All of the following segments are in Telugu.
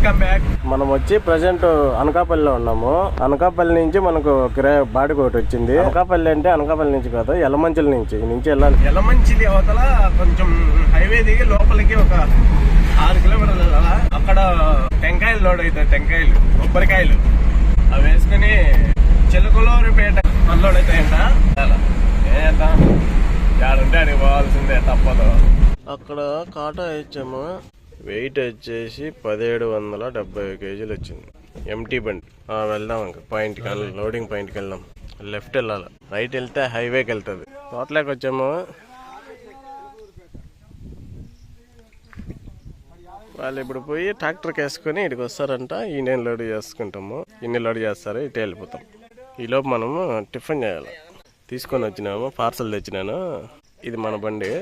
Welcome back. మనం వచ్చి ప్రజెంట్ అనకాపల్లిలో ఉన్నాము. అనకాపల్లి నుంచి మనకు బాడీ ఒకటి వచ్చింది. అనకాపల్లి అంటే అనకాపల్లి నుంచి కాదు, యలమంచిలి నుంచి వెళ్ళాలి. యలమంచిలి అవతల కొంచెం హైవే దిగి లోపలికి ఒక 6 కిలోమీటర్లు వెళ్ళాలా. అక్కడ టెంకాయలు లోడ్ అవుతాయి, టెంకాయలు కొబ్బరికాయలు అవి వేసుకుని చిలకలూరిపేట అన్లోడ్ అవుతాయంట. ఏం చేద్దాం, యాడుంటే అడిగి పోవాల్సిందే, తప్పదు. అక్కడ కాటా ఇచ్చాము. వెయిట్ వచ్చేసి 1770 కేజీలు వచ్చింది. ఎంటీ బండి. వెళ్దాం ఇంకా పాయింట్కి వెళ్ళాలి, లోడింగ్ పాయింట్కి వెళ్దాం. లెఫ్ట్ వెళ్ళాలి, రైట్ వెళ్తే హైవేకి వెళ్తుంది. తోటలోకి వచ్చాము. వాళ్ళు ఇప్పుడు పోయి ట్రాక్టర్కి వేసుకొని ఇక్కడికి వస్తారంట. ఈయన లోడ్ చేసుకుంటాము, ఇన్ని లోడ్ చేస్తారు, ఇటు వెళ్ళిపోతాం. ఈలోపు మనము టిఫిన్ చేయాలి. తీసుకొని వచ్చినాము, పార్సల్ తెచ్చినాను. ఇది మన బండి,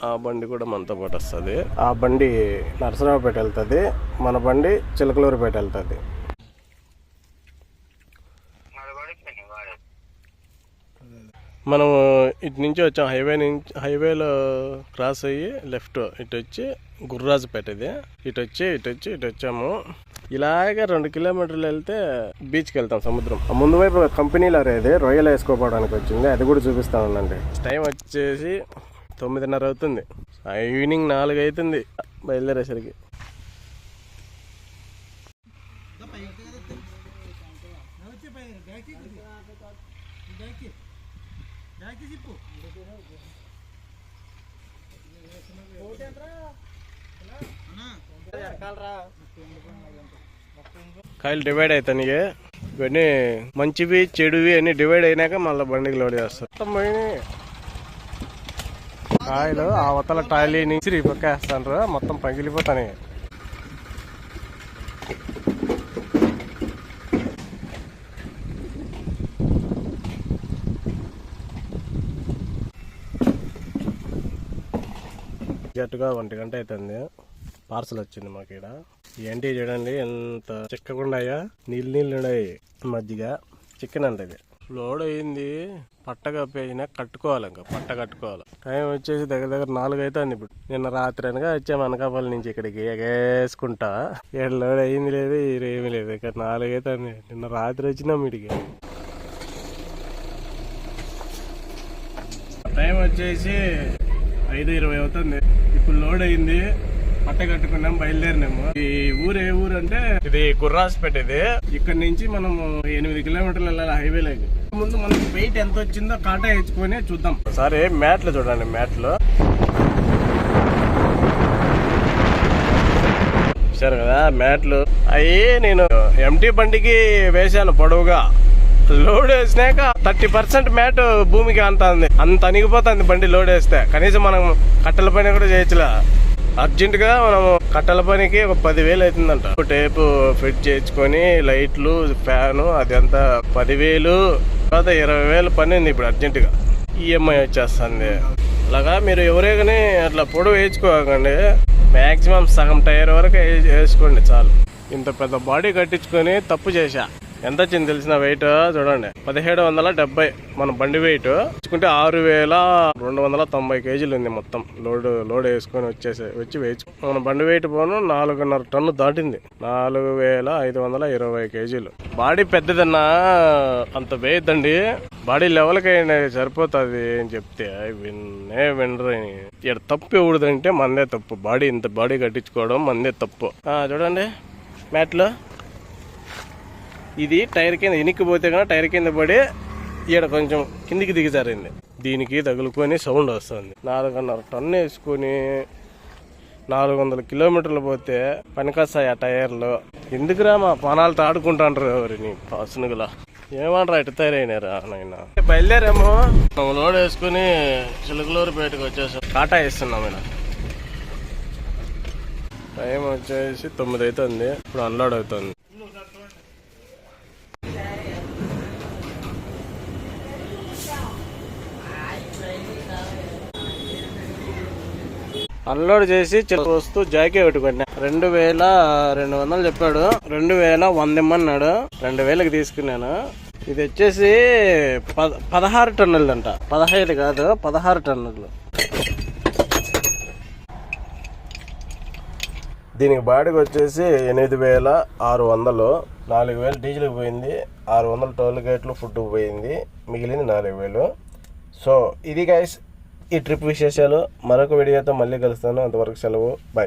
ఆ బండి కూడా మనతో పాటు వస్తుంది. ఆ బండి నరసరావుపేట వెళ్తుంది, మన బండి చిలకలూరుపేట వెళ్తుంది. మనం ఇటు నుంచి వచ్చాం, హైవేలో క్రాస్ అయ్యి లెఫ్ట్ ఇటు వచ్చి గుర్రాజుపేట. ఇది ఇటు వచ్చాము. ఇలాగే 2 కిలోమీటర్లు వెళ్తే బీచ్కి వెళ్తాం, సముద్రం. ముందు వైపు కంపెనీలో రేది రొయ్యలు వేసుకోపోవడానికి వచ్చింది, అది కూడా చూపిస్తా ఉందండి. టైం వచ్చేసి 9:30 అవుతుంది. ఈవినింగ్ 4 అవుతుంది బయలుదేరేసరికి. కాయలు డివైడ్ అవుతాయి. ఇవన్నీ మంచివి చెడువి అన్ని డివైడ్ అయినాక మళ్ళీ బండికి లోడ్ చేస్తారు. కాయలు ఆ అవతల టాలీ నుంచి ఈ పక్క వేస్తాను, మొత్తం పగిలిపోతాయి. గట్టుగా 1 గంట అవుతుంది. పార్సల్ వచ్చింది మాకు. ఇక్కడ ఏంటి చూడండి, ఎంత చిక్కగుండాయా, నీళ్ళు ఉన్నాయి. మజ్జిగ చికెన్ అంటే ఇది లోడ్ అయింది. పట్ట కప్పేసినా కట్టుకోవాలి, ఇంకా పట్ట కట్టుకోవాలి. టైం వచ్చేసి దగ్గర 4 అవుతుంది. ఇప్పుడు నిన్న రాత్రి అనగా వచ్చాము అనకాపల్లి నుంచి ఇక్కడికి ఎగేసుకుంటా. ఇక్కడ లోడ్ అయింది లేదు, ఏమీ లేదు. ఇక్కడ 4 అవుతుంది. నిన్న రాత్రి వచ్చినాం ఇడికి. టైం వచ్చేసి 5:20 అవుతుంది. ఇప్పుడు లోడ్ అయింది, పట్ట కట్టుకున్నాం, బయలుదేరినాము. ఈ ఊరు ఏ ఊరు అంటే ఇది గుర్రాజుపేట. ఇది ఇక్కడ నుంచి మనము 8 కిలోమీటర్లు వెళ్ళాలి హైవేలోకి. ముందు మనకి వెయిట్ ఎంత వచ్చిందో కాటా వేసుకొని చూద్దాం. సరే మ్యాట్లు చూడండి, మ్యాట్లు చూసారు కదా మ్యాట్లు. అవి నేను ఎంటీ బండికి వేసాను పొడవుగా. లోడ్ వేసినాక 30% మ్యాట్ భూమికి అంత అణిగిపోతుంది బండి లోడ్ వేస్తే. కనీసం మనం కట్టెల పని కూడా చేయొచ్చులా. అర్జెంట్ గా మనం కట్టెల పనికి ఒక 10,000 అవుతుందంట. టేపు ఫిట్ చేయించుకొని లైట్లు ఫ్యాను అదంతా 10,000. తర్వాత 20,000 పని ఉంది ఇప్పుడు అర్జెంట్ గా. ఈఎంఐ వచ్చేస్తుంది. అలాగా మీరు ఎవరే కానీ అట్లా పొడవు వేయించుకోకండి. మాక్సిమం సగం టైర్ వరకు వేసుకోండి చాలు. ఇంత పెద్ద బాడీ కట్టించుకొని తప్పు చేశా. ఎంత వచ్చింది తెలిసిన వెయిట్ చూడండి, 1770 మన బండి వెయిట్. తెచ్చుకుంటే 6,290 కేజీలు ఉంది మొత్తం. లోడ్ వేసుకొని వచ్చి వేయించు. మన బండి వెయిట్ పోను 4.5 టన్ను దాటింది. 4,520 కేజీలు. బాడీ పెద్దదన్నా అంత వేయద్దండి. బాడీ లెవెల్కి సరిపోతుంది అని చెప్తే వినరు. ఇక్కడ తప్పు ఎవడదంటే మందే తప్పు. ఇంత బాడీ కట్టించుకోవడం మందే తప్పు. చూడండి మ్యాట్లో ఇది టైర్ కింద ఎనిక్కిపోతే కన్నా టైర్ కింద పడి ఈడ కొంచెం కిందికి దిగజారింది. దీనికి తగులుకొని సౌండ్ వస్తుంది. 4.5 టన్ను వేసుకొని 400 కిలోమీటర్లు పోతే పనికొస్తాయి ఆ టైర్లు. ఎందుకురా మా పానాలతో ఆడుకుంటాండ్రు ఎవరిని పసునుగులా. ఏమంటారా ఇటు తయారైనారా నాయన. బయలుదేరాము, మేము లోడ్ వేసుకుని చిలకలూరుపేటకు వచ్చేసాం. కాటా వేస్తున్నాం. ఇలా టైం వచ్చేసి 9 అవుతుంది. ఇప్పుడు అన్లోడ్ అవుతుంది. అన్లోడ్ చేసి వస్తూ జాకీ పెట్టుకున్నా. 2,200 చెప్పాడు. 2,100 ఇమ్మన్నాడు. 2,000కి తీసుకున్నాను. ఇది వచ్చేసి 16 టన్నులు అంట. 15 కాదు 16 టన్నులు. దీనికి బాడిగ వచ్చేసి 8,600. 4,000 డీజిల్కి పోయింది, 600 టోల్ గేట్లు ఫుడ్కి పోయింది, మిగిలింది 4,000. సో ఇది గైస్ ఈ ట్రిప్ విశేషాలు. మరొక వీడియోతో మళ్ళీ కలుస్తాను. అంతవరకు సెలవు, బాయ్.